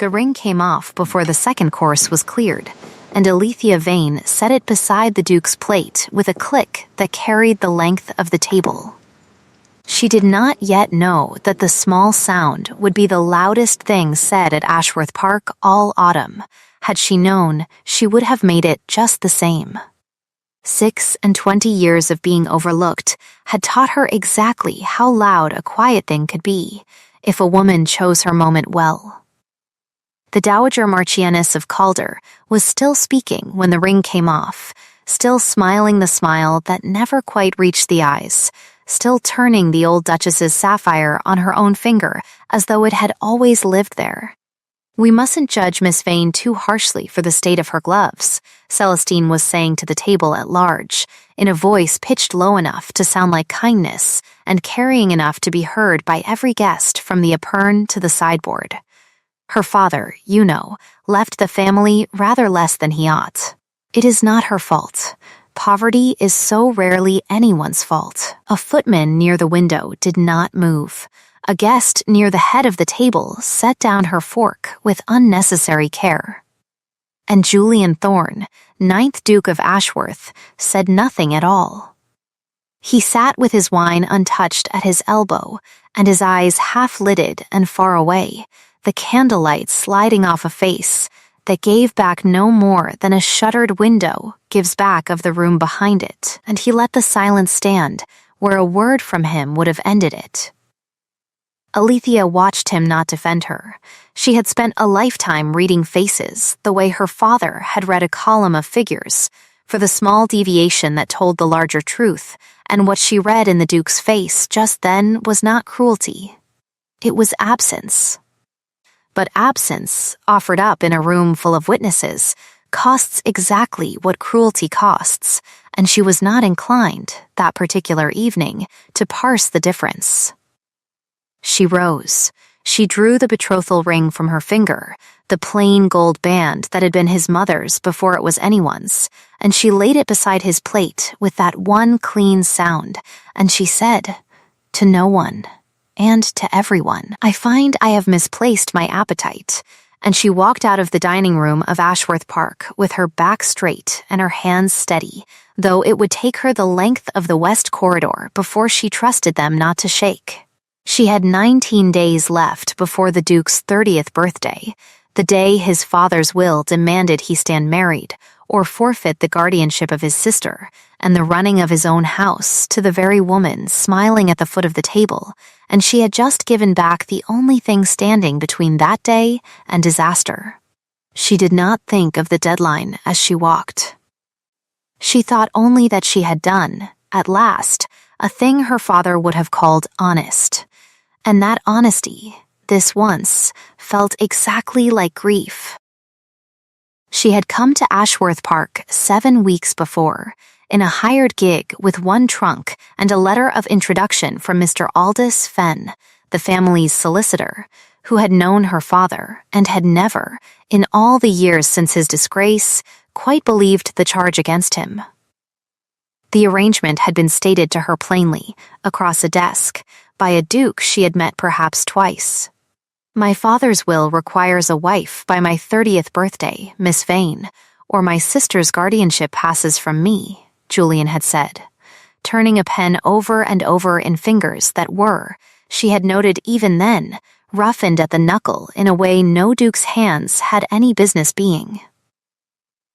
The ring came off before the second course was cleared, and Alethea Vane set it beside the Duke's plate with a click that carried the length of the table. She did not yet know that the small sound would be the loudest thing said at Ashworth Park all autumn. Had she known, she would have made it just the same. 26 years of being overlooked had taught her exactly how loud a quiet thing could be, if a woman chose her moment well. The Dowager Marchioness of Calder was still speaking when the ring came off, still smiling the smile that never quite reached the eyes, still turning the old Duchess's sapphire on her own finger as though it had always lived there. "We mustn't judge Miss Vane too harshly for the state of her gloves," Celestine was saying to the table at large, in a voice pitched low enough to sound like kindness and carrying enough to be heard by every guest from the épergne to the sideboard. "Her father, you know, left the family rather less than he ought. It is not her fault. Poverty is so rarely anyone's fault." A footman near the window did not move. A guest near the head of the table set down her fork with unnecessary care. And Julian Thorne, 9th Duke of Ashworth, said nothing at all. He sat with his wine untouched at his elbow, and his eyes half-lidded and far away, the candlelight sliding off a face that gave back no more than a shuttered window gives back of the room behind it, and he let the silence stand where a word from him would have ended it. Alethea watched him not defend her. She had spent a lifetime reading faces the way her father had read a column of figures, for the small deviation that told the larger truth, and what she read in the Duke's face just then was not cruelty. It was absence. But absence, offered up in a room full of witnesses, costs exactly what cruelty costs, and she was not inclined, that particular evening, to parse the difference. She rose. She drew the betrothal ring from her finger, the plain gold band that had been his mother's before it was anyone's, and she laid it beside his plate with that one clean sound, and she said, "To no one, and to everyone, I find I have misplaced my appetite," and she walked out of the dining room of Ashworth Park with her back straight and her hands steady, though it would take her the length of the west corridor before she trusted them not to shake. She had 19 days left before the Duke's 30th birthday, the day his father's will demanded he stand married or forfeit the guardianship of his sister and the running of his own house to the very woman smiling at the foot of the table, and she had just given back the only thing standing between that day and disaster. She did not think of the deadline as she walked. She thought only that she had done, at last, a thing her father would have called honest. And that honesty, this once, felt exactly like grief. She had come to Ashworth Park 7 weeks before, in a hired gig with one trunk and a letter of introduction from Mr. Aldous Fenn, the family's solicitor, who had known her father and had never, in all the years since his disgrace, quite believed the charge against him. The arrangement had been stated to her plainly, across a desk, by a duke she had met perhaps twice. "My father's will requires a wife by my 30th birthday, Miss Vane, or my sister's guardianship passes from me," Julian had said, turning a pen over and over in fingers that were, she had noted even then, roughened at the knuckle in a way no duke's hands had any business being.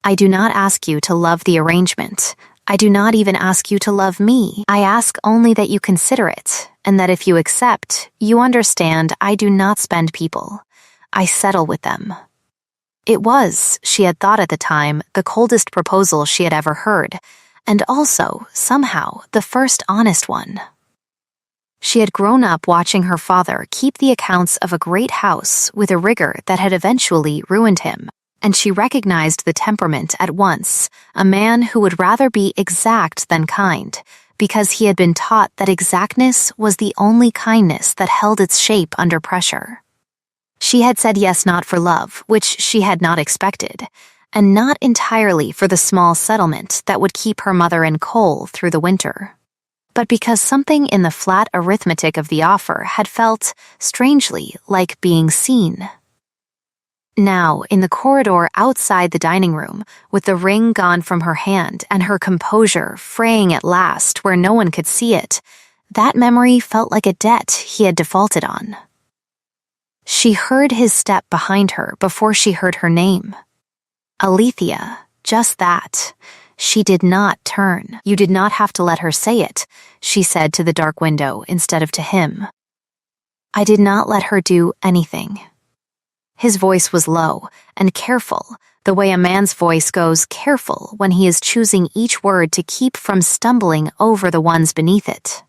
"I do not ask you to love the arrangement. I do not even ask you to love me. I ask only that you consider it, and that if you accept, you understand I do not spend people. I settle with them." It was, she had thought at the time, the coldest proposal she had ever heard, and also, somehow, the first honest one. She had grown up watching her father keep the accounts of a great house with a rigor that had eventually ruined him, and she recognized the temperament at once, a man who would rather be exact than kind, because he had been taught that exactness was the only kindness that held its shape under pressure. She had said yes not for love, which she had not expected, and not entirely for the small settlement that would keep her mother in coal through the winter, but because something in the flat arithmetic of the offer had felt, strangely, like being seen. Now, in the corridor outside the dining room, with the ring gone from her hand and her composure fraying at last where no one could see it, that memory felt like a debt he had defaulted on. She heard his step behind her before she heard her name. Alethea, just that. She did not turn. You did not have to let her say it, she said to the dark window instead of to him. I did not let her do anything. His voice was low and careful, the way a man's voice goes careful when he is choosing each word to keep from stumbling over the ones beneath it.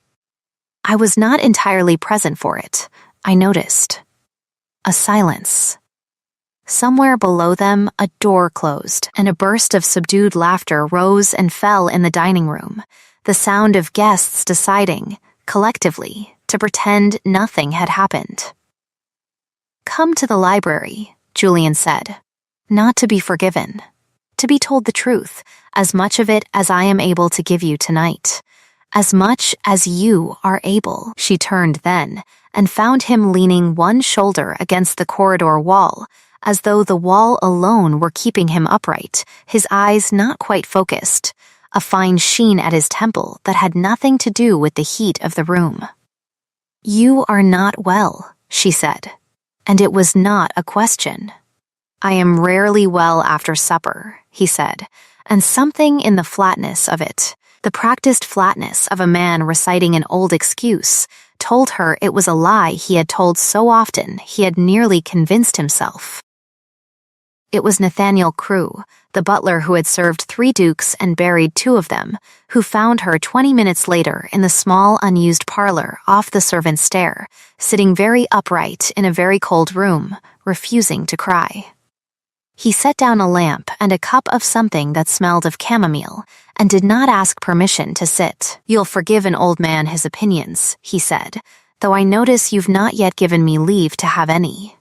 I was not entirely present for it, I noticed. A silence. Somewhere below them, a door closed, and a burst of subdued laughter rose and fell in the dining room, the sound of guests deciding, collectively, to pretend nothing had happened. Come to the library, Julian said. Not to be forgiven. To be told the truth, as much of it as I am able to give you tonight. As much as you are able. She turned then, and found him leaning one shoulder against the corridor wall, as though the wall alone were keeping him upright, his eyes not quite focused, a fine sheen at his temple that had nothing to do with the heat of the room. You are not well, she said. And it was not a question. I am rarely well after supper, he said, and something in the flatness of it, the practiced flatness of a man reciting an old excuse, told her it was a lie he had told so often he had nearly convinced himself. It was Nathaniel Crewe, the butler who had served 3 dukes and buried 2 of them, who found her 20 minutes later in the small unused parlor off the servants' stair, sitting very upright in a very cold room, refusing to cry. He set down a lamp and a cup of something that smelled of chamomile, and did not ask permission to sit. You'll forgive an old man his opinions, he said, though I notice you've not yet given me leave to have any.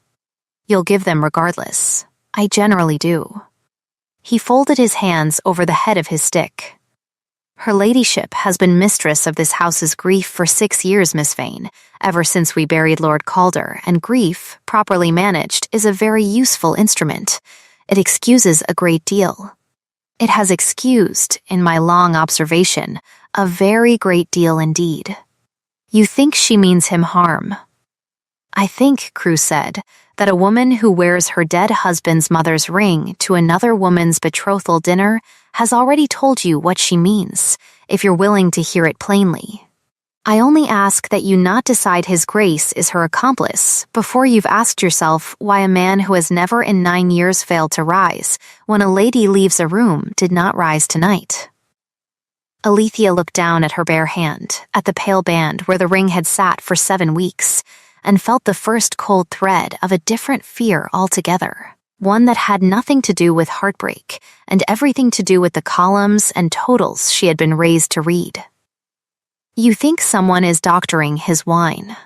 You'll give them regardless. I generally do. He folded his hands over the head of his stick. Her ladyship has been mistress of this house's grief for 6 years, Miss Vane, ever since we buried Lord Calder, and grief, properly managed, is a very useful instrument. It excuses a great deal. It has excused, in my long observation, a very great deal indeed. You think she means him harm. I think, Crewe said, that a woman who wears her dead husband's mother's ring to another woman's betrothal dinner has already told you what she means, if you're willing to hear it plainly. I only ask that you not decide His Grace is her accomplice before you've asked yourself why a man who has never in 9 years failed to rise, when a lady leaves a room, did not rise tonight. Alethea looked down at her bare hand, at the pale band where the ring had sat for 7 weeks, and felt the first cold thread of a different fear altogether, one that had nothing to do with heartbreak and everything to do with the columns and totals she had been raised to read. You think someone is doctoring his wine.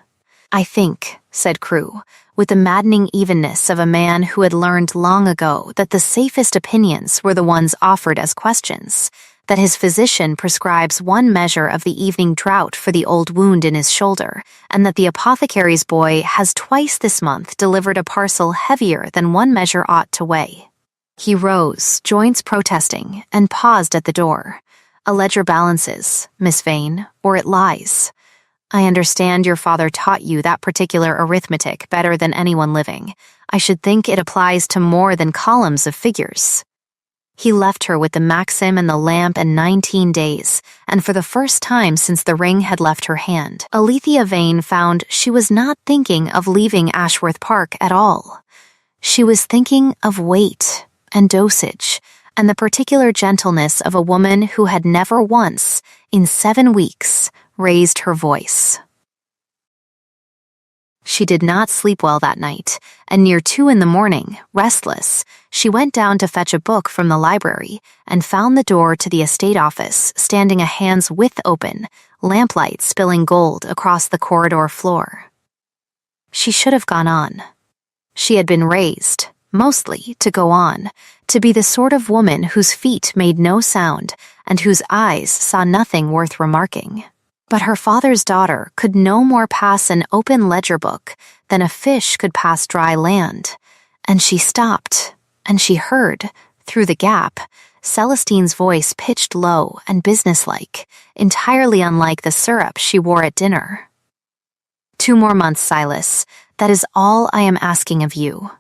I think, said Crewe, with the maddening evenness of a man who had learned long ago that the safest opinions were the ones offered as questions, that his physician prescribes 1 measure of the evening draught for the old wound in his shoulder, and that the apothecary's boy has twice this month delivered a parcel heavier than 1 measure ought to weigh. He rose, joints protesting, and paused at the door. A ledger balances, Miss Vane, or it lies. I understand your father taught you that particular arithmetic better than anyone living. I should think it applies to more than columns of figures. He left her with the maxim and the lamp and 19 days, and for the first time since the ring had left her hand, Alethea Vane found she was not thinking of leaving Ashworth Park at all. She was thinking of weight and dosage, and the particular gentleness of a woman who had never once, in 7 weeks, raised her voice. She did not sleep well that night, and near 2 in the morning, restless, she went down to fetch a book from the library and found the door to the estate office standing a hand's width open, lamplight spilling gold across the corridor floor. She should have gone on. She had been raised, mostly, to go on, to be the sort of woman whose feet made no sound and whose eyes saw nothing worth remarking. But her father's daughter could no more pass an open ledger book than a fish could pass dry land, And she stopped, and she heard, through the gap, Celestine's voice pitched low and businesslike, entirely unlike the syrup she wore at dinner. 2 more months, Silas. That is all I am asking of you.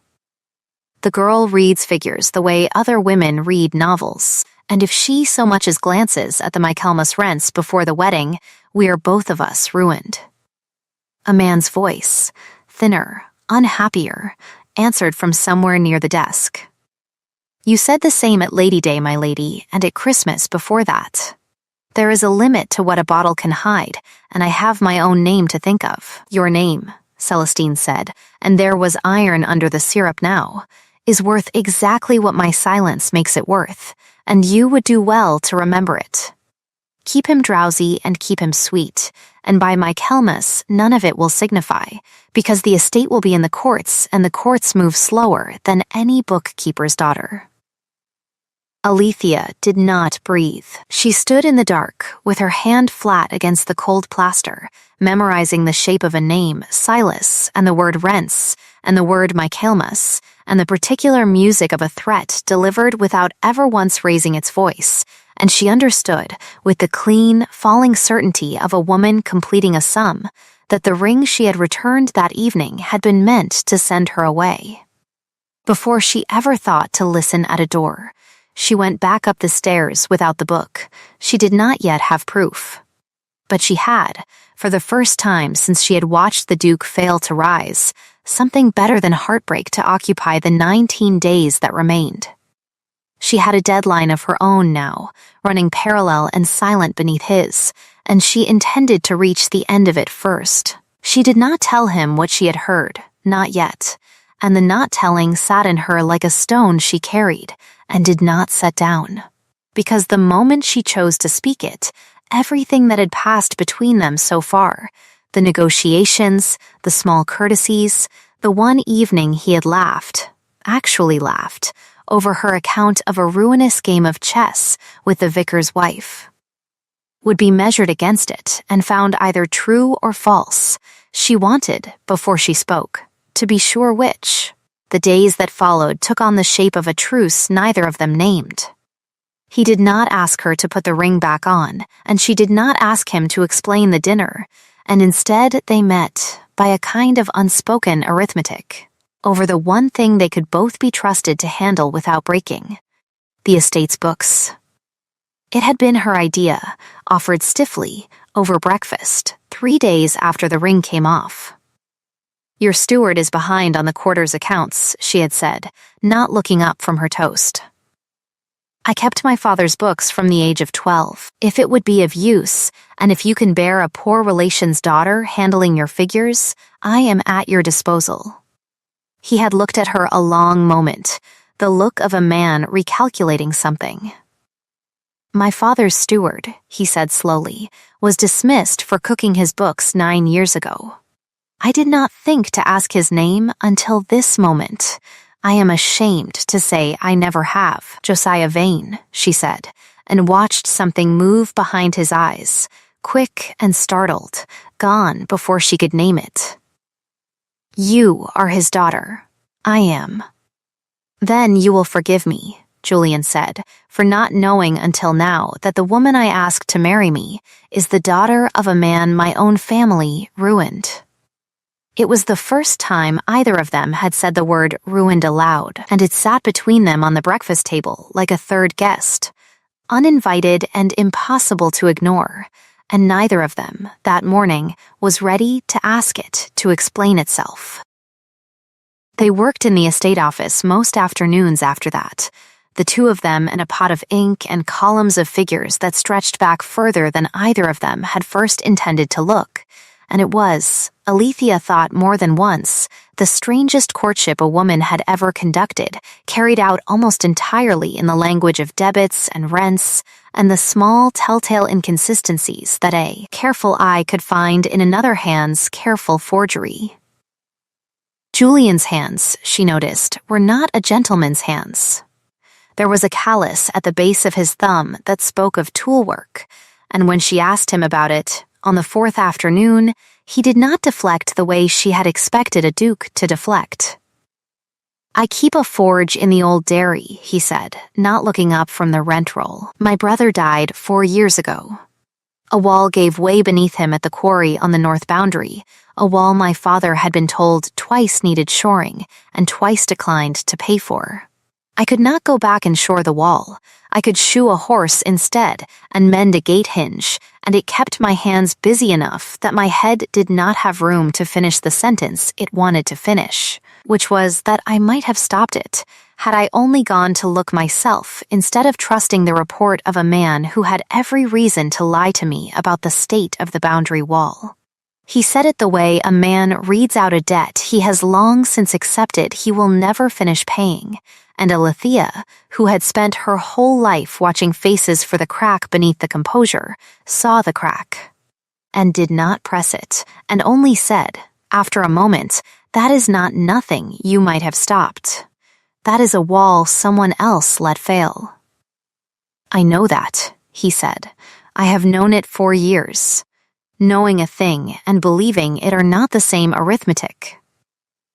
The girl reads figures the way other women read novels, and if she so much as glances at the Michaelmas rents before the wedding, we are both of us ruined. A man's voice, thinner, unhappier, answered from somewhere near the desk. You said the same at Lady Day, my lady, and at Christmas before that. There is a limit to what a bottle can hide, and I have my own name to think of. Your name, Celestine said, and there was iron under the syrup now, is worth exactly what my silence makes it worth, and you would do well to remember it. Keep him drowsy and keep him sweet, and by Michaelmas none of it will signify, because the estate will be in the courts, and the courts move slower than any bookkeeper's daughter. Alethea did not breathe. She stood in the dark, with her hand flat against the cold plaster, memorizing the shape of a name, Silas, and the word rents, and the word Michaelmas, and the particular music of a threat delivered without ever once raising its voice, and she understood, with the clean, falling certainty of a woman completing a sum, that the ring she had returned that evening had been meant to send her away. Before she ever thought to listen at a door, she went back up the stairs without the book. She did not yet have proof. But she had, for the first time since she had watched the Duke fail to rise, something better than heartbreak to occupy the 19 days that remained. She had a deadline of her own now, running parallel and silent beneath his, and she intended to reach the end of it first. She did not tell him what she had heard, not yet, and the not telling sat in her like a stone she carried, and did not set down. Because the moment she chose to speak it, everything that had passed between them so far, the negotiations, the small courtesies, the one evening he had laughed, actually laughed, over her account of a ruinous game of chess with the vicar's wife, would be measured against it and found either true or false. She wanted, before she spoke, to be sure which. The days that followed took on the shape of a truce neither of them named. He did not ask her to put the ring back on, and she did not ask him to explain the dinner, and instead they met, by a kind of unspoken arithmetic, over the one thing they could both be trusted to handle without breaking: the estate's books. It had been her idea, offered stiffly, over breakfast, 3 days after the ring came off. Your steward is behind on the quarter's accounts, she had said, not looking up from her toast. I kept my father's books from the age of 12. If it would be of use, and if you can bear a poor relation's daughter handling your figures, I am at your disposal. He had looked at her a long moment, the look of a man recalculating something. My father's steward, he said slowly, was dismissed for cooking his books 9 years ago. I did not think to ask his name until this moment. I am ashamed to say I never have. Josiah Vane, she said, and watched something move behind his eyes, quick and startled, gone before she could name it. You are his daughter. I am. Then you will forgive me, Julian said, for not knowing until now that the woman I asked to marry me is the daughter of a man my own family ruined. It was the first time either of them had said the word ruined aloud, and it sat between them on the breakfast table like a third guest, uninvited and impossible to ignore, and neither of them, that morning, was ready to ask it to explain itself. They worked in the estate office most afternoons after that, the two of them in a pot of ink and columns of figures that stretched back further than either of them had first intended to look, and it was, Alethea thought more than once, the strangest courtship a woman had ever conducted, carried out almost entirely in the language of debits and rents, and the small telltale inconsistencies that a careful eye could find in another hand's careful forgery. Julian's hands, she noticed, were not a gentleman's hands. There was a callus at the base of his thumb that spoke of tool work, and when she asked him about it, on the 4th afternoon, he did not deflect the way she had expected a duke to deflect. I keep a forge in the old dairy, he said, not looking up from the rent roll. My brother died 4 years ago. A wall gave way beneath him at the quarry on the north boundary, a wall my father had been told twice needed shoring and twice declined to pay for. I could not go back and shore the wall. I could shoe a horse instead and mend a gate hinge, and it kept my hands busy enough that my head did not have room to finish the sentence it wanted to finish, which was that I might have stopped it, had I only gone to look myself instead of trusting the report of a man who had every reason to lie to me about the state of the boundary wall. He said it the way a man reads out a debt he has long since accepted he will never finish paying, and Alethea, who had spent her whole life watching faces for the crack beneath the composure, saw the crack, and did not press it, and only said, after a moment, "That is not nothing you might have stopped. That is a wall someone else let fail." "I know that," he said. "I have known it 4 years. Knowing a thing and believing it are not the same arithmetic."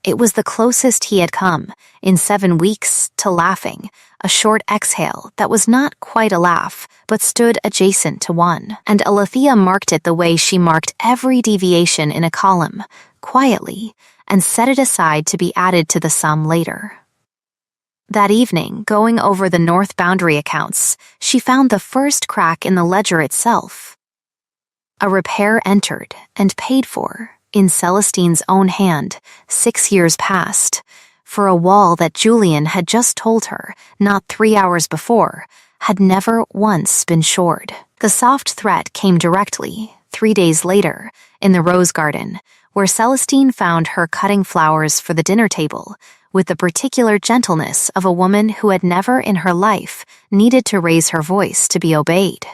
It was the closest he had come, in 7 weeks, to laughing, a short exhale that was not quite a laugh, but stood adjacent to one, and Alethea marked it the way she marked every deviation in a column, quietly, and set it aside to be added to the sum later. That evening, going over the north boundary accounts, she found the first crack in the ledger itself. A repair entered and paid for, in Celestine's own hand, 6 years past, for a wall that Julian had just told her, not 3 hours before, had never once been shored. The soft threat came directly, 3 days later, in the rose garden, where Celestine found her cutting flowers for the dinner table, with the particular gentleness of a woman who had never in her life needed to raise her voice to be obeyed.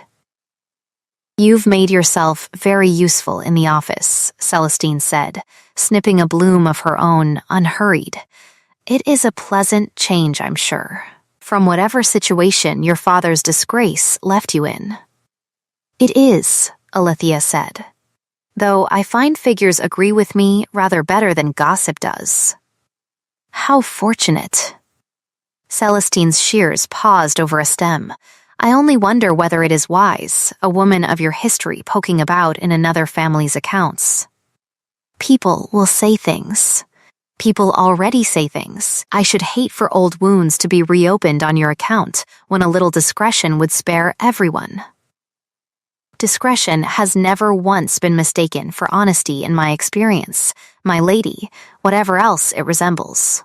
"You've made yourself very useful in the office," Celestine said, snipping a bloom of her own, unhurried. "It is a pleasant change, I'm sure, from whatever situation your father's disgrace left you in." "It is," Alethea said, "though I find figures agree with me rather better than gossip does." "How fortunate." Celestine's shears paused over a stem. "I only wonder whether it is wise, a woman of your history poking about in another family's accounts." "People will say things. People already say things. I should hate for old wounds to be reopened on your account when a little discretion would spare everyone." "Discretion has never once been mistaken for honesty in my experience, my lady, whatever else it resembles."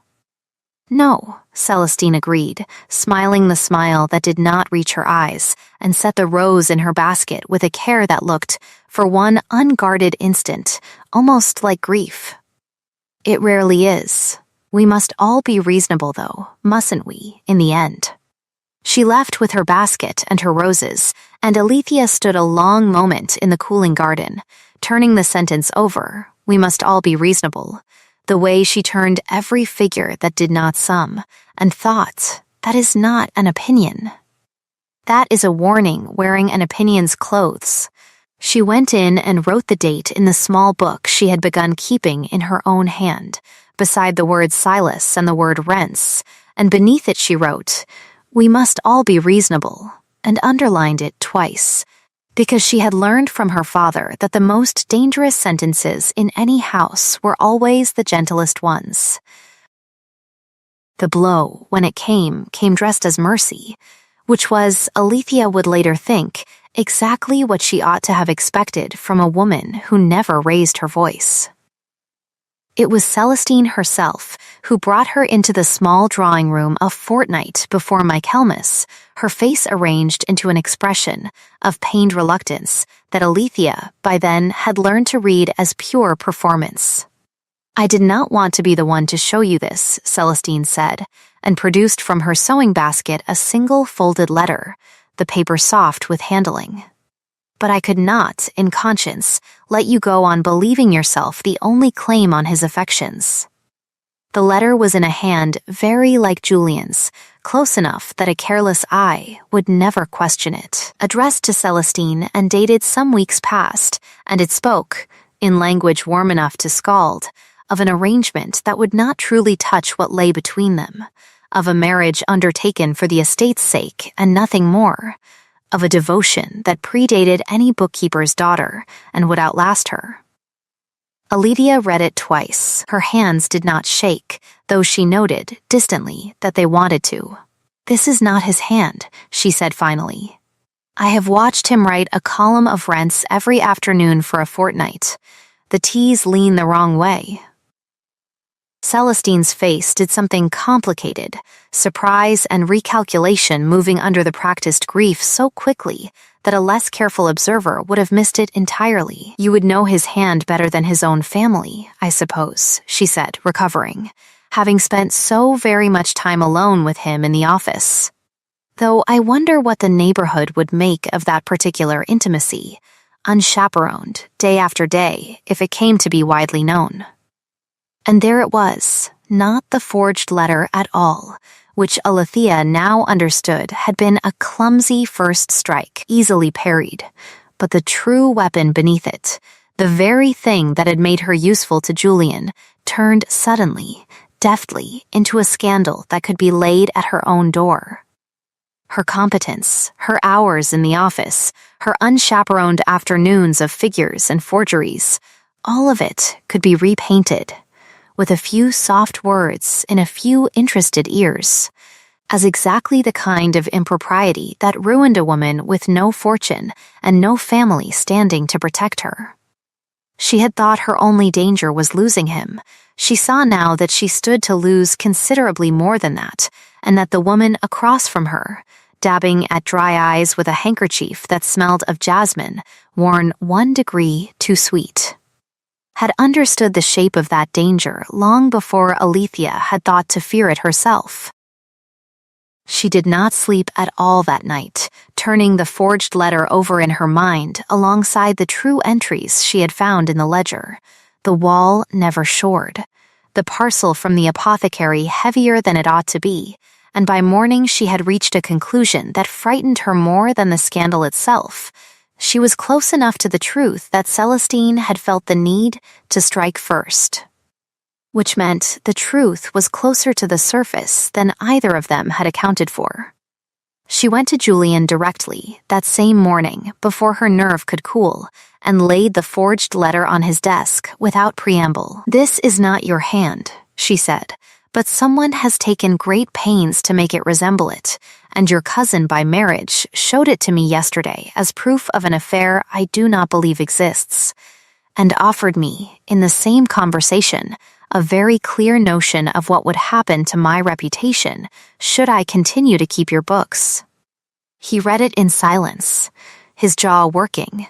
"No," Celestine agreed, smiling the smile that did not reach her eyes, and set the rose in her basket with a care that looked, for one unguarded instant, almost like grief. "It rarely is. We must all be reasonable, though, mustn't we, in the end?" She left with her basket and her roses, and Alethea stood a long moment in the cooling garden, turning the sentence over, "We must all be reasonable," the way she turned every figure that did not sum, and thought, that is not an opinion. That is a warning wearing an opinion's clothes. She went in and wrote the date in the small book she had begun keeping in her own hand, beside the word Silas and the word rents, and beneath it she wrote, "We must all be reasonable," and underlined it twice, because she had learned from her father that the most dangerous sentences in any house were always the gentlest ones. The blow, when it came dressed as mercy, which was, Alethea would later think, exactly what she ought to have expected from a woman who never raised her voice. It was Celestine herself who brought her into the small drawing room a fortnight before Michaelmas, her face arranged into an expression of pained reluctance that Alethea, by then, had learned to read as pure performance. "I did not want to be the one to show you this," Celestine said, and produced from her sewing basket a single folded letter, the paper soft with handling. "But I could not, in conscience, let you go on believing yourself the only claim on his affections." The letter was in a hand very like Julian's, close enough that a careless eye would never question it. Addressed to Celestine and dated some weeks past, and it spoke, in language warm enough to scald, of an arrangement that would not truly touch what lay between them, of a marriage undertaken for the estate's sake and nothing more, of a devotion that predated any bookkeeper's daughter and would outlast her. Alethea read it twice. Her hands did not shake, though she noted, distantly, that they wanted to. "This is not his hand," she said finally. "I have watched him write a column of rents every afternoon for a fortnight. The T's lean the wrong way." Celestine's face did something complicated, surprise and recalculation moving under the practiced grief so quickly that a less careful observer would have missed it entirely. "You would know his hand better than his own family, I suppose," she said, recovering, having spent so very much time alone with him in the office. "Though I wonder what the neighborhood would make of that particular intimacy, unchaperoned, day after day, if it came to be widely known." And there it was, not the forged letter at all, which Alethea now understood had been a clumsy first strike, easily parried, but the true weapon beneath it, the very thing that had made her useful to Julian, turned suddenly, deftly, into a scandal that could be laid at her own door. Her competence, her hours in the office, her unchaperoned afternoons of figures and forgeries, all of it could be repainted, with a few soft words in a few interested ears, as exactly the kind of impropriety that ruined a woman with no fortune and no family standing to protect her. She had thought her only danger was losing him. She saw now that she stood to lose considerably more than that, and that the woman across from her, dabbing at dry eyes with a handkerchief that smelled of jasmine, worn 1 degree too sweet, had understood the shape of that danger long before Alethea had thought to fear it herself. She did not sleep at all that night, turning the forged letter over in her mind alongside the true entries she had found in the ledger, the wall never shored, the parcel from the apothecary heavier than it ought to be, and by morning she had reached a conclusion that frightened her more than the scandal itself. She was close enough to the truth that Celestine had felt the need to strike first, which meant the truth was closer to the surface than either of them had accounted for. She went to Julian directly, that same morning, before her nerve could cool, and laid the forged letter on his desk without preamble. "This is not your hand," she said, "but someone has taken great pains to make it resemble it, and your cousin by marriage showed it to me yesterday as proof of an affair I do not believe exists, and offered me, in the same conversation, a very clear notion of what would happen to my reputation should I continue to keep your books." He read it in silence, his jaw working,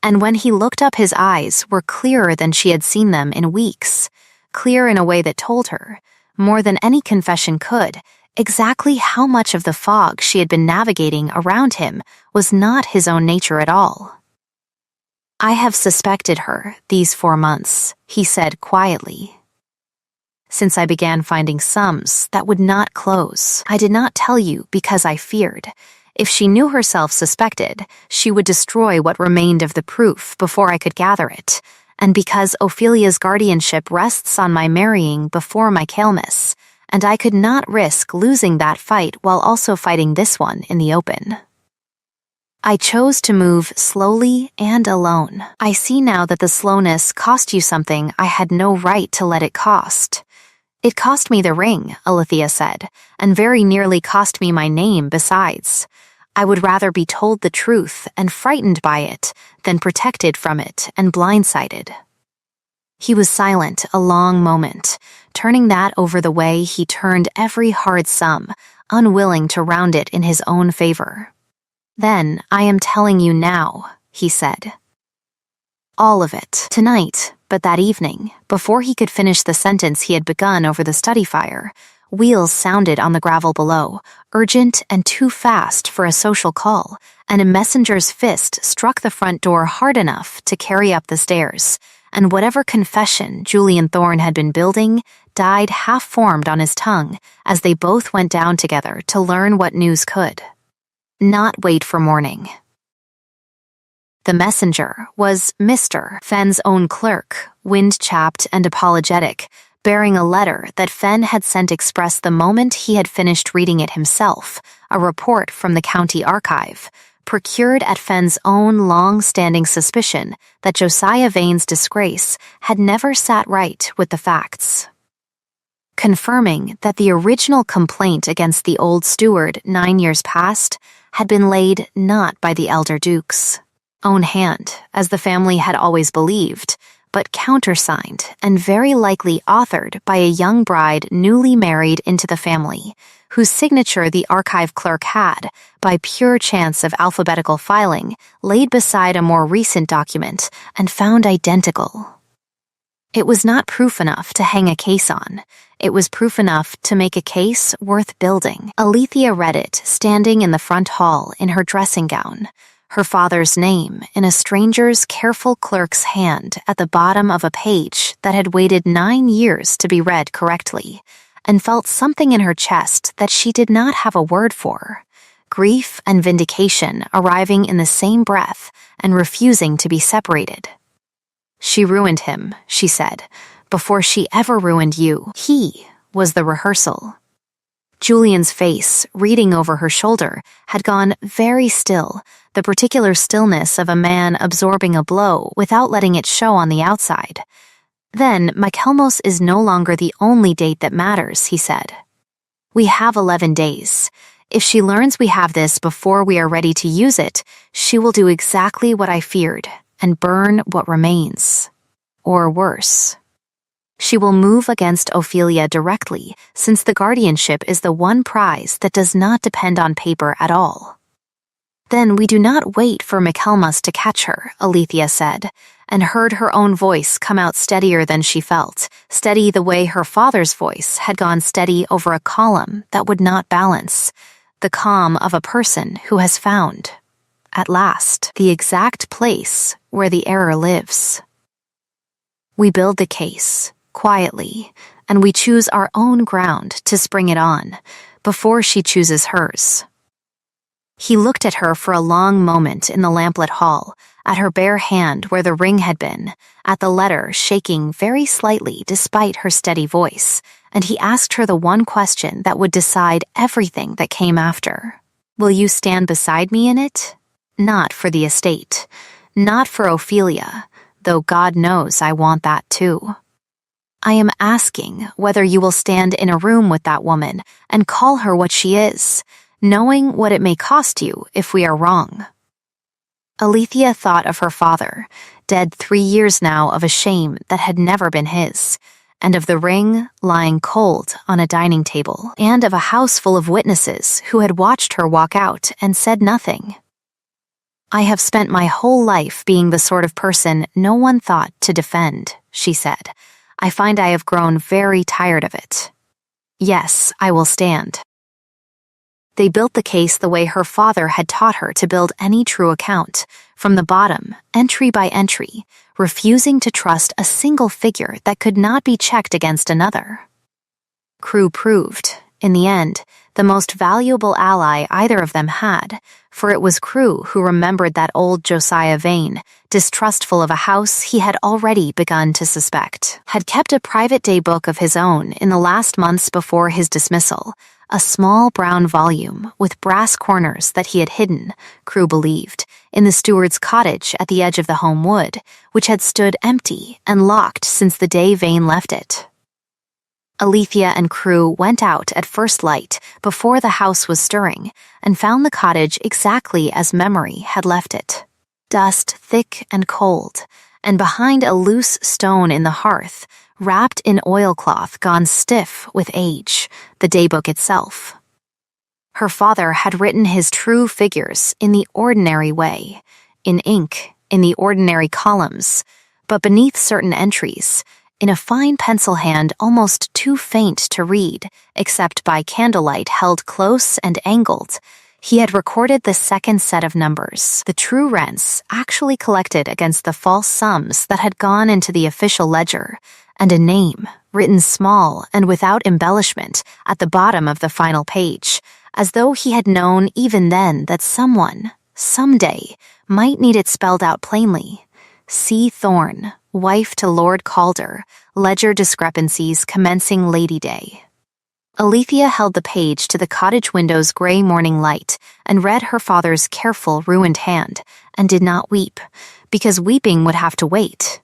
and when he looked up his eyes were clearer than she had seen them in weeks, clear in a way that told her, more than any confession could, exactly how much of the fog she had been navigating around him was not his own nature at all. "I have suspected her these 4 months," he said quietly. "Since I began finding sums that would not close. I did not tell you because I feared. If she knew herself suspected, she would destroy what remained of the proof before I could gather it, and because Ophelia's guardianship rests on my marrying before Michaelmas, and I could not risk losing that fight while also fighting this one in the open. I chose to move slowly and alone. I see now that the slowness cost you something I had no right to let it cost." "It cost me the ring," Alethea said, "and very nearly cost me my name besides. I would rather be told the truth and frightened by it than protected from it and blindsided." He was silent a long moment, turning that over the way he turned every hard sum, unwilling to round it in his own favor. "Then I am telling you now," he said. "All of it. Tonight, but that evening, before he could finish the sentence he had begun over the study fire, wheels sounded on the gravel below, urgent and too fast for a social call, and a messenger's fist struck the front door hard enough to carry up the stairs, and whatever confession Julian Thorne had been building died half-formed on his tongue as they both went down together to learn what news could not wait for morning. The messenger was Mr. Fenn's own clerk, wind-chapped and apologetic, bearing a letter that Fenn had sent express the moment he had finished reading it himself, a report from the county archive, procured at Fenn's own long-standing suspicion that Josiah Vane's disgrace had never sat right with the facts. Confirming that the original complaint against the old steward 9 years past had been laid not by the elder duke's own hand, as the family had always believed, but countersigned and very likely authored by a young bride newly married into the family, whose signature the archive clerk had, by pure chance of alphabetical filing, laid beside a more recent document and found identical. It was not proof enough to hang a case on. It was proof enough to make a case worth building. Alethea read it, standing in the front hall in her dressing gown, her father's name in a stranger's careful clerk's hand at the bottom of a page that had waited 9 years to be read correctly, and felt something in her chest that she did not have a word for. Grief and vindication arriving in the same breath and refusing to be separated. "She ruined him," she said, "before she ever ruined you. He was the rehearsal." Julian's face, reading over her shoulder, had gone very still, the particular stillness of a man absorbing a blow without letting it show on the outside. "Then Michaelmas is no longer the only date that matters," he said. "We have 11 days. If she learns we have this before we are ready to use it, she will do exactly what I feared, and burn what remains. Or worse. She will move against Ophelia directly, since the guardianship is the one prize that does not depend on paper at all." "Then we do not wait for Michaelmas to catch her," Alethea said, and heard her own voice come out steadier than she felt, steady the way her father's voice had gone steady over a column that would not balance, the calm of a person who has found, at last, the exact place where the error lives. "We build the case, quietly, and we choose our own ground to spring it on, before she chooses hers." He looked at her for a long moment in the lamplit hall, at her bare hand where the ring had been, at the letter shaking very slightly despite her steady voice, and he asked her the one question that would decide everything that came after. "Will you stand beside me in it? Not for the estate, not for Ophelia, though God knows I want that too. I am asking whether you will stand in a room with that woman and call her what she is, knowing what it may cost you if we are wrong." Alethea thought of her father, dead 3 years now of a shame that had never been his, and of the ring lying cold on a dining table, and of a house full of witnesses who had watched her walk out and said nothing. "I have spent my whole life being the sort of person no one thought to defend," she said. "I find I have grown very tired of it. Yes, I will stand." They built the case the way her father had taught her to build any true account, from the bottom, entry by entry, refusing to trust a single figure that could not be checked against another. Crewe proved, in the end, the most valuable ally either of them had, for it was Crewe who remembered that old Josiah Vane, distrustful of a house he had already begun to suspect, had kept a private day book of his own in the last months before his dismissal, a small brown volume with brass corners that he had hidden, Crewe believed, in the steward's cottage at the edge of the home wood, which had stood empty and locked since the day Vane left it. Alethea and Crewe went out at first light before the house was stirring and found the cottage exactly as memory had left it. Dust thick and cold, and behind a loose stone in the hearth, wrapped in oilcloth gone stiff with age, the daybook itself. Her father had written his true figures in the ordinary way, in ink, in the ordinary columns, but beneath certain entries, in a fine pencil hand almost too faint to read, except by candlelight held close and angled, he had recorded the second set of numbers, the true rents actually collected against the false sums that had gone into the official ledger, and a name, written small and without embellishment, at the bottom of the final page, as though he had known even then that someone, someday, might need it spelled out plainly. C. Thorne, wife to Lord Calder, ledger discrepancies commencing Lady Day. Alethea held the page to the cottage window's gray morning light and read her father's careful, ruined hand, and did not weep, because weeping would have to wait.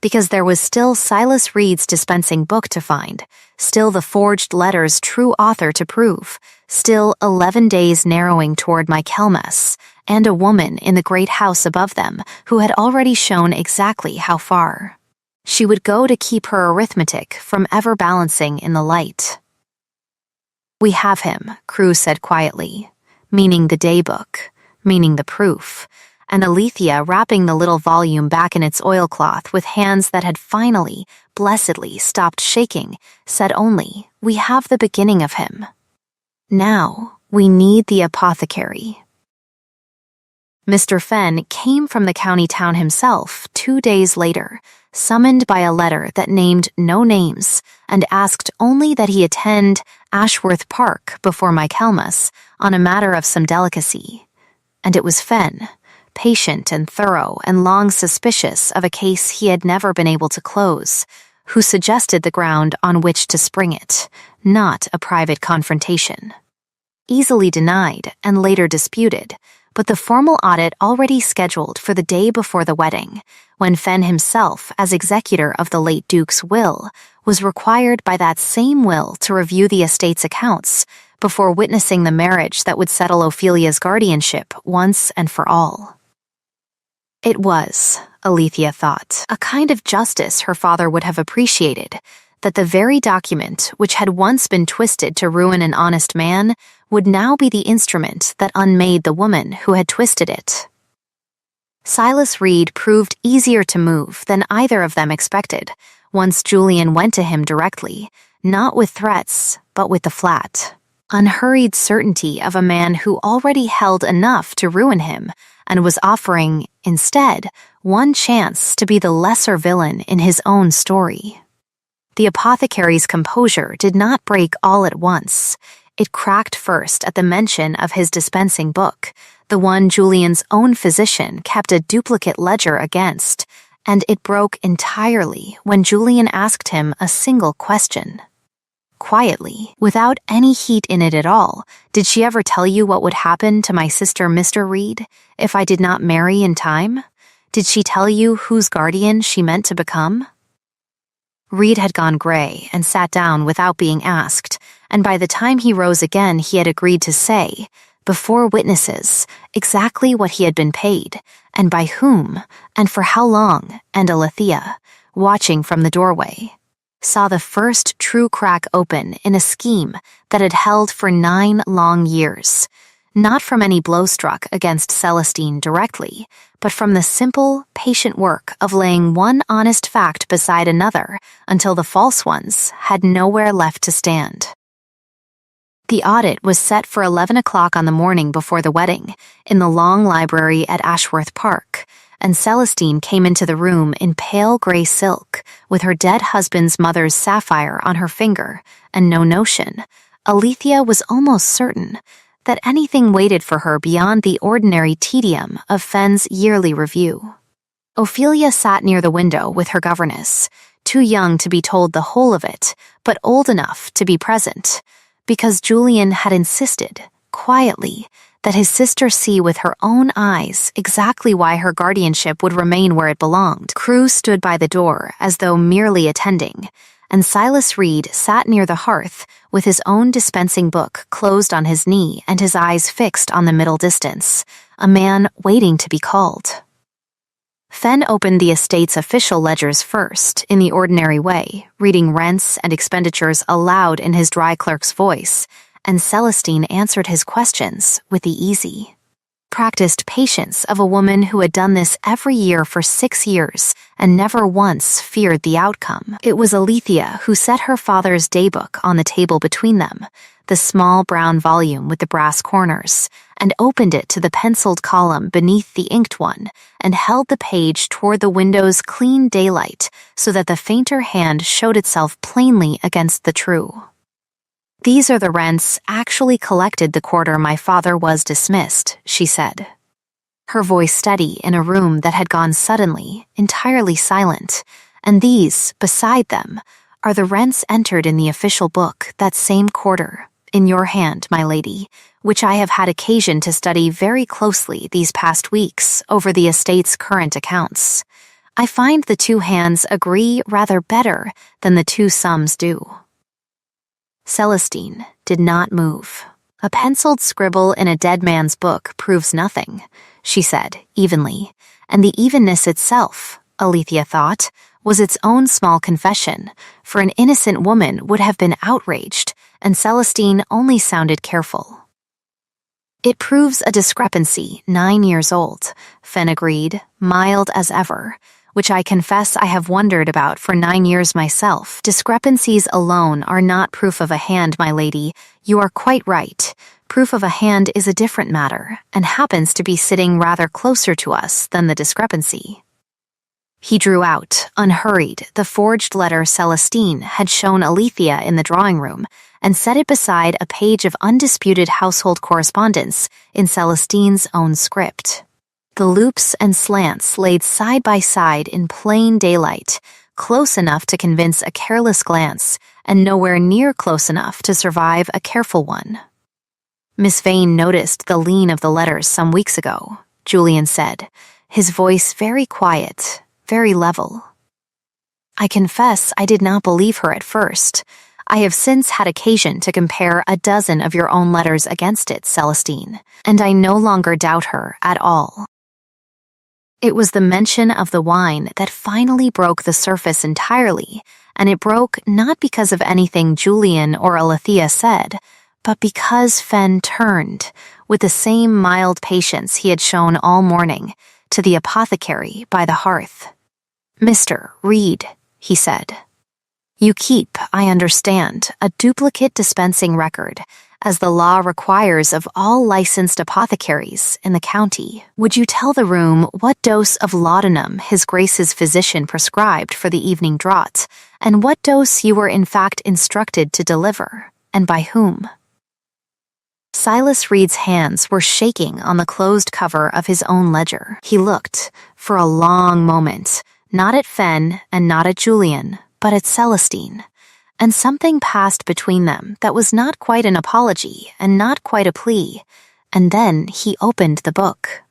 Because there was still Silas Reed's dispensing book to find, still the forged letter's true author to prove, still 11 days narrowing toward Michaelmas, and a woman in the great house above them who had already shown exactly how far. She would go to keep her arithmetic from ever balancing in the light. "We have him," Crewe said quietly, meaning the daybook, meaning the proof, and Alethea, wrapping the little volume back in its oilcloth with hands that had finally, blessedly stopped shaking, said only, "We have the beginning of him. Now, we need the apothecary." Mr. Fenn came from the county town himself 2 days later, summoned by a letter that named no names and asked only that he attend Ashworth Park before Michaelmas on a matter of some delicacy. And it was Fenn, patient and thorough and long suspicious of a case he had never been able to close, who suggested the ground on which to spring it, not a private confrontation. Easily denied and later disputed, but the formal audit already scheduled for the day before the wedding, when Fenn himself, as executor of the late Duke's will, was required by that same will to review the estate's accounts before witnessing the marriage that would settle Ophelia's guardianship once and for all. It was, Alethea thought, a kind of justice her father would have appreciated, that the very document which had once been twisted to ruin an honest man would now be the instrument that unmade the woman who had twisted it. Silas Reed proved easier to move than either of them expected, once Julian went to him directly, not with threats, but with the flat, unhurried certainty of a man who already held enough to ruin him and was offering, instead, one chance to be the lesser villain in his own story. The apothecary's composure did not break all at once. It cracked first at the mention of his dispensing book, the one Julian's own physician kept a duplicate ledger against, and it broke entirely when Julian asked him a single question. Quietly, without any heat in it at all, "Did she ever tell you what would happen to my sister Mr. Reed if I did not marry in time? Did she tell you whose guardian she meant to become?" Reed had gone gray and sat down without being asked, and by the time he rose again he had agreed to say, before witnesses, exactly what he had been paid, and by whom, and for how long, and Alethea, watching from the doorway, saw the first true crack open in a scheme that had held for 9 long years, not from any blow struck against Celestine directly, but from the simple, patient work of laying one honest fact beside another until the false ones had nowhere left to stand. The audit was set for 11 o'clock on the morning before the wedding, in the long library at Ashworth Park, and Celestine came into the room in pale gray silk, with her dead husband's mother's sapphire on her finger, and no notion, Alethea was almost certain, that anything waited for her beyond the ordinary tedium of Fenn's yearly review. Ophelia sat near the window with her governess, too young to be told the whole of it, but old enough to be present, because Julian had insisted, quietly, that his sister see with her own eyes exactly why her guardianship would remain where it belonged. Crewe stood by the door as though merely attending, and Silas Reed sat near the hearth with his own dispensing book closed on his knee and his eyes fixed on the middle distance, a man waiting to be called. Fenn opened the estate's official ledgers first, in the ordinary way, reading rents and expenditures aloud in his dry clerk's voice, and Celestine answered his questions with the easy, practiced patience of a woman who had done this every year for 6 years and never once feared the outcome. It was Alethea who set her father's daybook on the table between them, the small brown volume with the brass corners, and opened it to the penciled column beneath the inked one, and held the page toward the window's clean daylight so that the fainter hand showed itself plainly against the true. "These are the rents actually collected the quarter my father was dismissed," she said. her voice steady in a room that had gone suddenly, entirely silent, and these, beside them, are the rents entered in the official book that same quarter, in your hand, my lady, which I have had occasion to study very closely these past weeks over the estate's current accounts. I find the two hands agree rather better than the two sums do. Celestine did not move. A penciled scribble in a dead man's book proves nothing, she said, evenly, and the evenness itself, Alethea thought, was its own small confession, for an innocent woman would have been outraged, and Celestine only sounded careful. It proves a discrepancy 9 years old, Fen agreed, mild as ever, which I confess I have wondered about for 9 years myself. Discrepancies alone are not proof of a hand, my lady. You are quite right. Proof of a hand is a different matter, and happens to be sitting rather closer to us than the discrepancy. He drew out, unhurried, the forged letter Celestine had shown Alethea in the drawing room, and set it beside a page of undisputed household correspondence in Celestine's own script. The loops and slants laid side by side in plain daylight, close enough to convince a careless glance, and nowhere near close enough to survive a careful one. Miss Vane noticed the lean of the letters some weeks ago, Julian said, his voice very quiet, very level. I confess I did not believe her at first. I have since had occasion to compare a dozen of your own letters against it, Celestine, and I no longer doubt her at all. It was the mention of the wine that finally broke the surface entirely, and it broke not because of anything Julian or Alethea said, but because Fen turned, with the same mild patience he had shown all morning, to the apothecary by the hearth. "Mr. Reed," he said, "you keep, I understand, a duplicate dispensing record, as the law requires of all licensed apothecaries in the county. Would you tell the room what dose of laudanum His Grace's physician prescribed for the evening draught, and what dose you were in fact instructed to deliver, and by whom?" Silas Reed's hands were shaking on the closed cover of his own ledger. He looked, for a long moment, not at Fen and not at Julian, but at Celestine, and something passed between them that was not quite an apology and not quite a plea, and then he opened the book.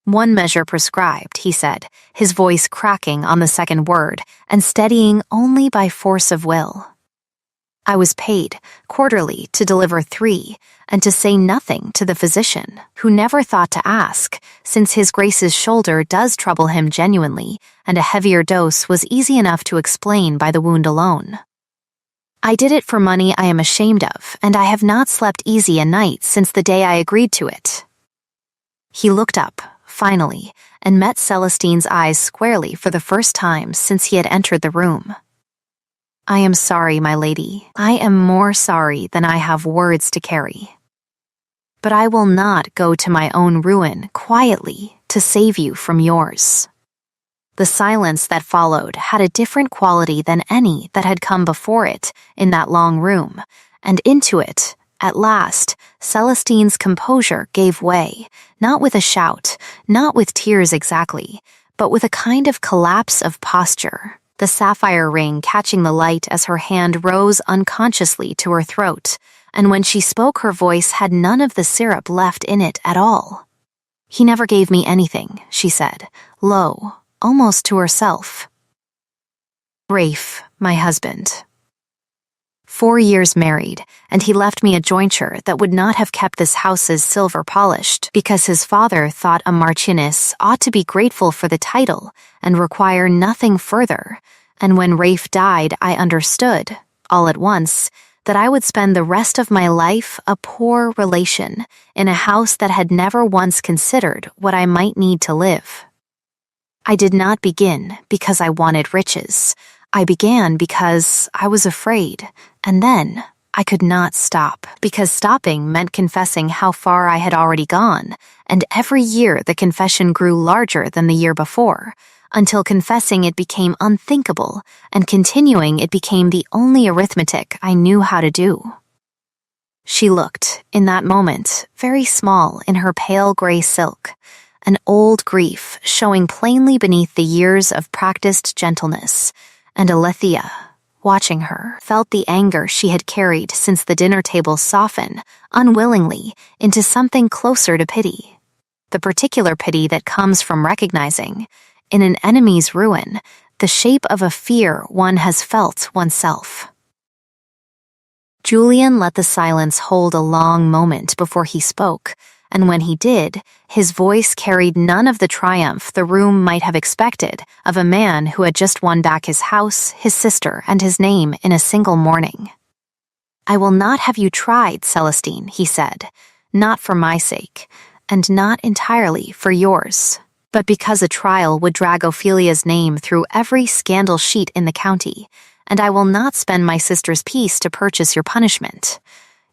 "One measure prescribed," he said, his voice cracking on the second word and steadying only by force of will. "I was paid, quarterly, to deliver 3, and to say nothing to the physician, who never thought to ask, since His Grace's shoulder does trouble him genuinely, and a heavier dose was easy enough to explain by the wound alone. I did it for money I am ashamed of, and I have not slept easy a night since the day I agreed to it." He looked up, finally, and met Celestine's eyes squarely for the first time since he had entered the room. "I am sorry, my lady. I am more sorry than I have words to carry. But I will not go to my own ruin quietly to save you from yours." The silence that followed had a different quality than any that had come before it in that long room, and into it, at last, Celestine's composure gave way, not with a shout, not with tears exactly, but with a kind of collapse of posture, the sapphire ring catching the light as her hand rose unconsciously to her throat, and when she spoke her voice had none of the syrup left in it at all. "He never gave me anything," she said, low, almost to herself. "Rafe, my husband. 4 years married, and he left me a jointure that would not have kept this house's silver polished, because his father thought a marchioness ought to be grateful for the title and require nothing further, and when Rafe died I understood, all at once, that I would spend the rest of my life a poor relation in a house that had never once considered what I might need to live. I did not begin because I wanted riches. I began because I was afraid, and then I could not stop, because stopping meant confessing how far I had already gone, and every year the confession grew larger than the year before, until confessing it became unthinkable, and continuing it became the only arithmetic I knew how to do." She looked, in that moment, very small in her pale gray silk, an old grief showing plainly beneath the years of practiced gentleness, and Alethea, watching her, felt the anger she had carried since the dinner table soften, unwillingly, into something closer to pity. The particular pity that comes from recognizing, in an enemy's ruin, the shape of a fear one has felt oneself. Julian let the silence hold a long moment before he spoke, and when he did, his voice carried none of the triumph the room might have expected of a man who had just won back his house, his sister, and his name in a single morning. "I will not have you tried, Celestine," he said, "not for my sake, and not entirely for yours, but because a trial would drag Ophelia's name through every scandal sheet in the county, and I will not spend my sister's peace to purchase your punishment.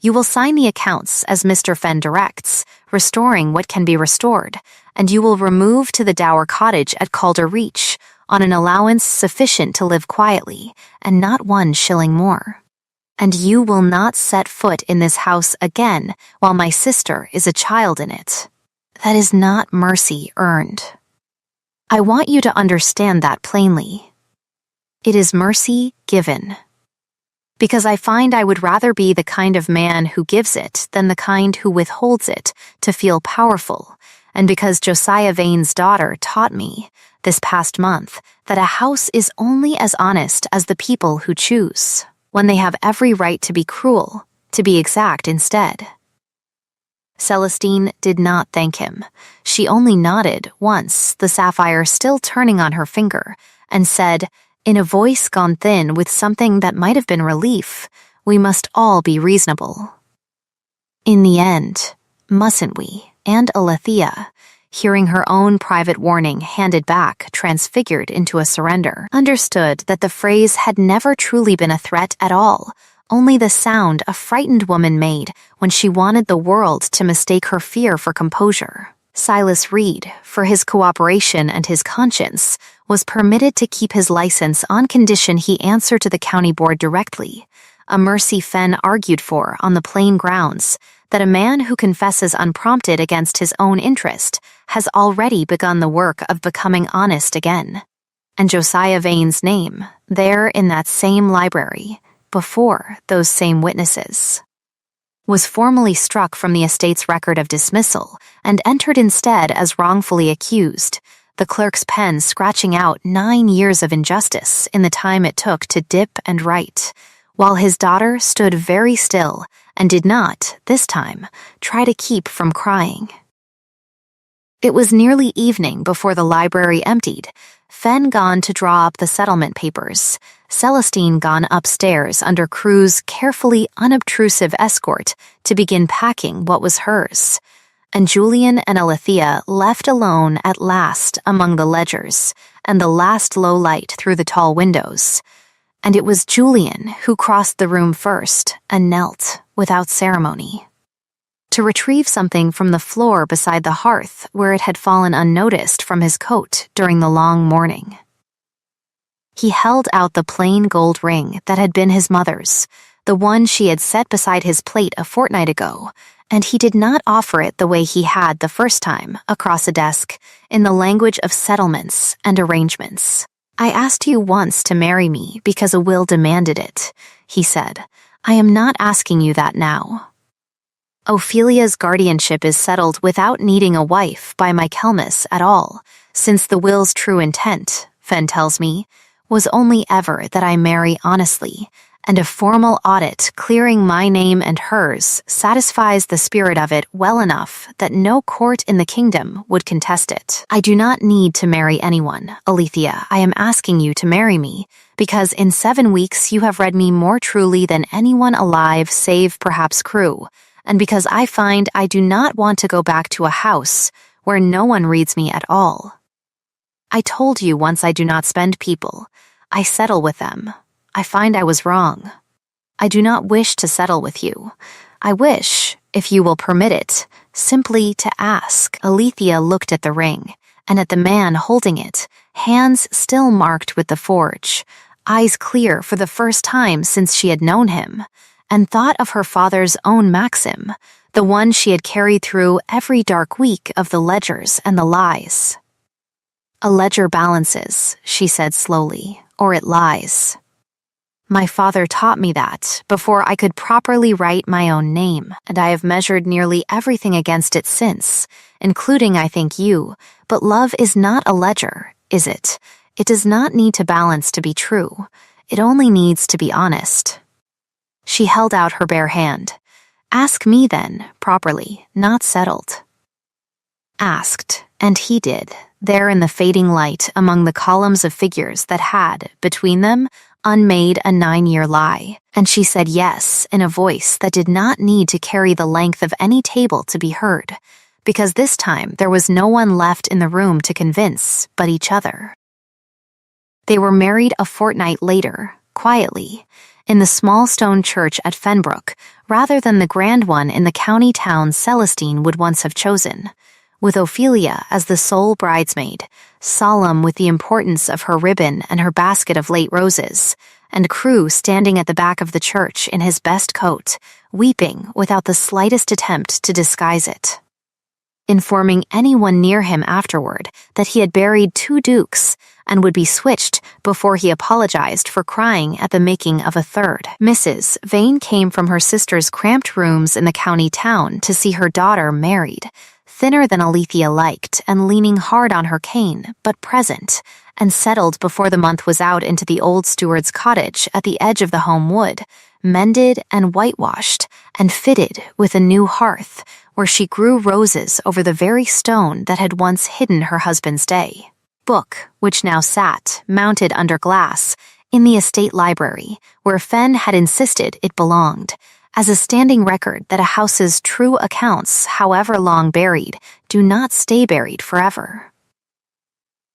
You will sign the accounts as Mr. Fenn directs, restoring what can be restored, and you will remove to the dower cottage at Calder Reach on an allowance sufficient to live quietly, and not 1 shilling more. And you will not set foot in this house again while my sister is a child in it. That is not mercy earned. I want you to understand that plainly. It is mercy given. Because I find I would rather be the kind of man who gives it than the kind who withholds it to feel powerful, and because Josiah Vane's daughter taught me, this past month, that a house is only as honest as the people who choose, when they have every right to be cruel, to be exact instead." Celestine did not thank him. She only nodded once, the sapphire still turning on her finger, and said, in a voice gone thin with something that might have been relief, "We must all be reasonable. In the end, mustn't we?" And Alethea, hearing her own private warning handed back, transfigured into a surrender, understood that the phrase had never truly been a threat at all, only the sound a frightened woman made when she wanted the world to mistake her fear for composure. Silas Reed, for his cooperation and his conscience, was permitted to keep his license on condition he answer to the county board directly, a mercy Fenn argued for on the plain grounds that a man who confesses unprompted against his own interest has already begun the work of becoming honest again. And Josiah Vane's name, there in that same library, before those same witnesses, was formally struck from the estate's record of dismissal and entered instead as wrongfully accused, the clerk's pen scratching out 9 years of injustice in the time it took to dip and write, while his daughter stood very still and did not, this time, try to keep from crying. It was nearly evening before the library emptied, Fenn gone to draw up the settlement papers, Celestine gone upstairs under Crewe's carefully unobtrusive escort to begin packing what was hers, and Julian and Alethea left alone at last among the ledgers and the last low light through the tall windows. And it was Julian who crossed the room first and knelt, without ceremony, to retrieve something from the floor beside the hearth where it had fallen unnoticed from his coat during the long morning. He held out the plain gold ring that had been his mother's, the one she had set beside his plate a fortnight ago, and he did not offer it the way he had the first time, across a desk, in the language of settlements and arrangements. "I asked you once to marry me because a will demanded it," he said. "I am not asking you that now. Ophelia's guardianship is settled without needing a wife by Michaelmas at all, since the will's true intent, Fenn tells me, was only ever that I marry honestly, and a formal audit clearing my name and hers satisfies the spirit of it well enough that no court in the kingdom would contest it. I do not need to marry anyone, Alethea. I am asking you to marry me, because in 7 weeks you have read me more truly than anyone alive save perhaps Crewe, and because I find I do not want to go back to a house where no one reads me at all. I told you once I do not spend people. I settle with them. I find I was wrong. I do not wish to settle with you. I wish, if you will permit it, simply to ask." Alethea looked at the ring, and at the man holding it, hands still marked with the forge, eyes clear for the first time since she had known him, and thought of her father's own maxim, the one she had carried through every dark week of the ledgers and the lies. "A ledger balances," she said slowly, "or it lies. My father taught me that before I could properly write my own name, and I have measured nearly everything against it since, including, I think, you. But love is not a ledger, is it? It does not need to balance to be true. It only needs to be honest." She held out her bare hand. "Ask me then, properly, not settled." Asked, and he did, there in the fading light among the columns of figures that had, between them, unmade a 9-year lie, and she said yes in a voice that did not need to carry the length of any table to be heard, because this time there was no one left in the room to convince but each other. They were married a fortnight later, quietly, in the small stone church at Fenbrook, rather than the grand one in the county town Celestine would once have chosen, with Ophelia as the sole bridesmaid, solemn with the importance of her ribbon and her basket of late roses, and Crewe standing at the back of the church in his best coat, weeping without the slightest attempt to disguise it, informing anyone near him afterward that he had buried 2 dukes and would be switched before he apologized for crying at the making of a 3rd. Mrs. Vane came from her sister's cramped rooms in the county town to see her daughter married, thinner than Alethea liked and leaning hard on her cane, but present, and settled before the month was out into the old steward's cottage at the edge of the home wood, mended and whitewashed, and fitted with a new hearth, where she grew roses over the very stone that had once hidden her husband's day. Book, which now sat, mounted under glass, in the estate library, where Fen had insisted it belonged, as a standing record that a house's true accounts, however long buried, do not stay buried forever.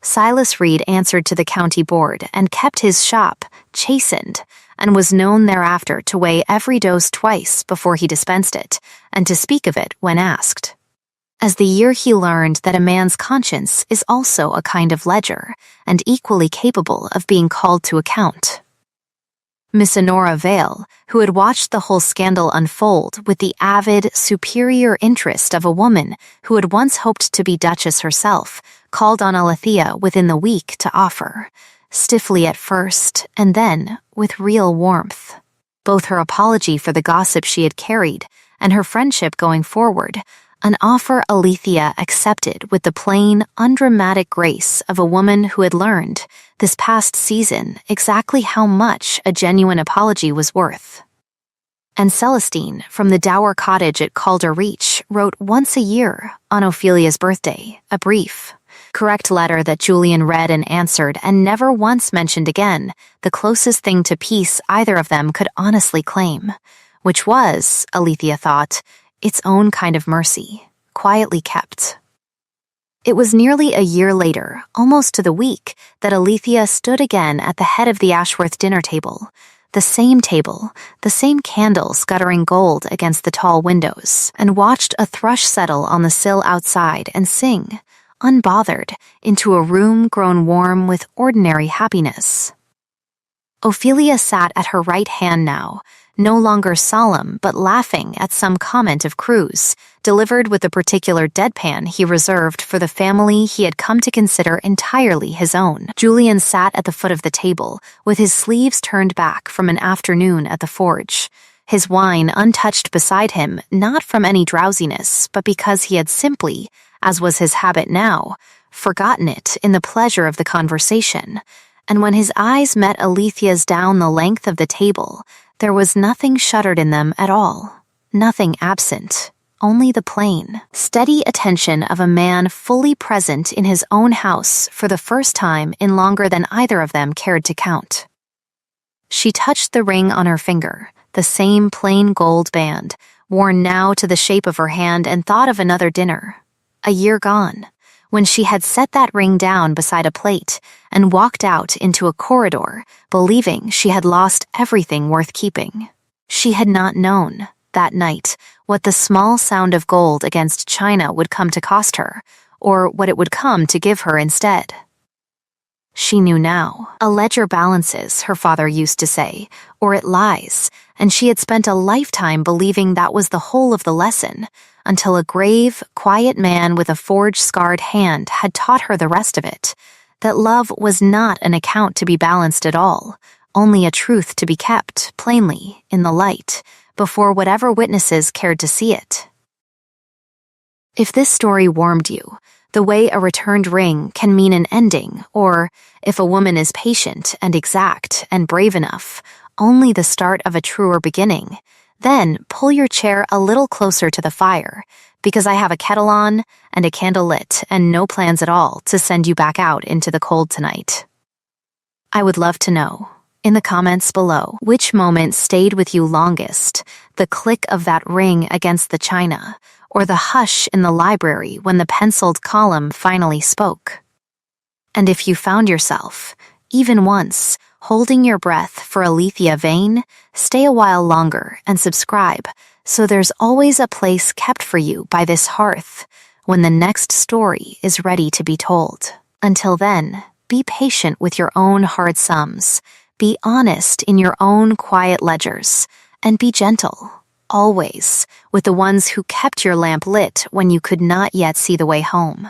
Silas Reed answered to the county board and kept his shop, chastened, and was known thereafter to weigh every dose twice before he dispensed it, and to speak of it when asked. As the year he learned that a man's conscience is also a kind of ledger, and equally capable of being called to account. Miss Honora Vale, who had watched the whole scandal unfold with the avid, superior interest of a woman who had once hoped to be Duchess herself, called on Alethea within the week to offer, stiffly at first, and then with real warmth, both her apology for the gossip she had carried and her friendship going forward, an offer Alethea accepted with the plain, undramatic grace of a woman who had learned, this past season, exactly how much a genuine apology was worth. And Celestine, from the dower cottage at Calder Reach, wrote once a year, on Ophelia's birthday, a brief, correct letter that Julian read and answered and never once mentioned again, the closest thing to peace either of them could honestly claim, which was, Alethea thought, its own kind of mercy, quietly kept. It was nearly a year later, almost to the week, that Alethea stood again at the head of the Ashworth dinner table, the same candles guttering gold against the tall windows, and watched a thrush settle on the sill outside and sing, unbothered, into a room grown warm with ordinary happiness. Ophelia sat at her right hand now, no longer solemn but laughing at some comment of Crewe's, delivered with the particular deadpan he reserved for the family he had come to consider entirely his own. Julian sat at the foot of the table, with his sleeves turned back from an afternoon at the forge, his wine untouched beside him, not from any drowsiness, but because he had simply, as was his habit now, forgotten it in the pleasure of the conversation, and when his eyes met Alethea's down the length of the table, there was nothing shuttered in them at all, nothing absent, only the plain, steady attention of a man fully present in his own house for the first time in longer than either of them cared to count. She touched the ring on her finger, the same plain gold band, worn now to the shape of her hand, and thought of another dinner, a year gone, when she had set that ring down beside a plate and walked out into a corridor, believing she had lost everything worth keeping. She had not known, that night, what the small sound of gold against china would come to cost her, or what it would come to give her instead. She knew now. A ledger balances, her father used to say, or it lies, and she had spent a lifetime believing that was the whole of the lesson, until a grave, quiet man with a forge-scarred hand had taught her the rest of it, that love was not an account to be balanced at all, only a truth to be kept, plainly, in the light, before whatever witnesses cared to see it. If this story warmed you, the way a returned ring can mean an ending, or, if a woman is patient and exact and brave enough, only the start of a truer beginning, then pull your chair a little closer to the fire, because I have a kettle on and a candle lit and no plans at all to send you back out into the cold tonight. I would love to know, in the comments below, which moment stayed with you longest, the click of that ring against the china, or the hush in the library when the penciled column finally spoke. And if you found yourself, even once, holding your breath for Alethea Vane, stay a while longer and subscribe, so there's always a place kept for you by this hearth when the next story is ready to be told. Until then, be patient with your own hard sums, be honest in your own quiet ledgers, and be gentle, always, with the ones who kept your lamp lit when you could not yet see the way home.